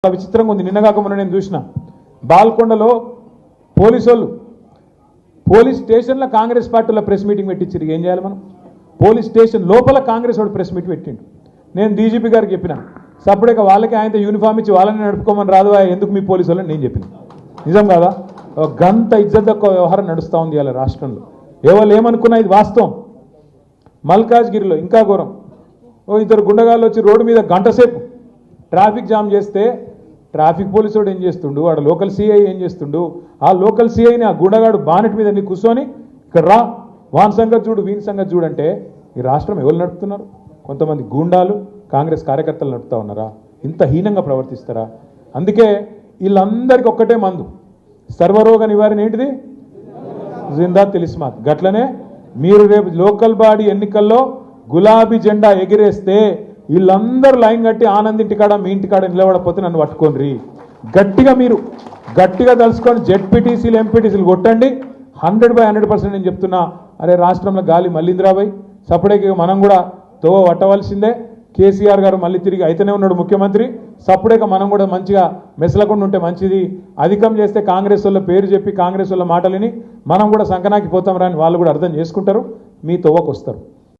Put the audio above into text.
విచిత్రంగా ఉంది. నిన్నగాక మొన్న నేను చూసిన బాల్కొండలో పోలీస్ స్టేషన్లో కాంగ్రెస్ పార్టీలో ప్రెస్ మీటింగ్ పెట్టించారు. ఏం చేయాలి మనం? పోలీస్ స్టేషన్ లోపల కాంగ్రెస్ వాడు ప్రెస్ మీట్ పెట్టిండు. నేను డీజీపీ గారికి చెప్పిన, సపరేట్గా వాళ్ళకి ఆయనతో యూనిఫామ్ ఇచ్చి వాళ్ళని నడుపుకోమని రాదు, ఎందుకు మీ పోలీసు వాళ్ళని నేను చెప్పిన. నిజం కాదా? గంత ఇజ్జత్ తక్కువ వ్యవహారం నడుస్తూ ఉంది ఇలా రాష్ట్రంలో. ఎవరు ఏమనుకున్నా ఇది వాస్తవం. మల్కాజ్గిరిలో ఇంకా ఘోరం. ఇద్దరు గుండగాళ్ళు వచ్చి రోడ్డు మీద గంట సేపు ట్రాఫిక్ జామ్ చేస్తే ట్రాఫిక్ పోలీసు వాడు ఏం చేస్తుండు, వాడు లోకల్ సిఐ ఏం చేస్తుండు, ఆ లోకల్ సిఐని ఆ గుండగాడు బానెట్ మీద నీ కూర్చొని ఇక్కడ రా, వాన్ సంగతి చూడు, వీని సంగతి చూడంటే ఈ రాష్ట్రం ఎవరు నడుపుతున్నారు? కొంతమంది గూండాలు కాంగ్రెస్ కార్యకర్తలు నడుపుతా ఉన్నారా? ఇంత హీనంగా ప్రవర్తిస్తారా? అందుకే వీళ్ళందరికీ ఒక్కటే మందు, సర్వరోగ నివారణ ఏంటిది? జిందా తిలిస్మాత్. గట్లనే మీరు రేపు లోకల్ బాడీ ఎన్నికల్లో గులాబీ జెండా ఎగిరేస్తే వీళ్ళందరూ లైన్ కట్టి ఆనంద్ ఇంటికాడ మీ ఇంటికాడ నిలబడకపోతే నన్ను పట్టుకోండి. మీరు గట్టిగా తలుసుకొని జెడ్పీటీసీలు ఎంపీటీసీలు కొట్టండి. 100% నేను చెప్తున్నా. అరే రాష్ట్రంలో గాలి మళ్ళీందిరాబాయ్, సపరేట్గా మనం కూడా తోవ పట్టవలసిందే. కేసీఆర్ గారు మళ్ళీ తిరిగి అయితేనే ఉన్నాడు ముఖ్యమంత్రి. సపరేట్గా మనం కూడా మంచిగా మెసలకుండా ఉంటే మంచిది. అధికం చేస్తే కాంగ్రెస్ వాళ్ళ పేరు చెప్పి కాంగ్రెస్ వాళ్ళ మాటలని మనం కూడా సంకనాకి పోతాం రాని వాళ్ళు కూడా అర్థం చేసుకుంటారు, మీ తోవకు వస్తారు.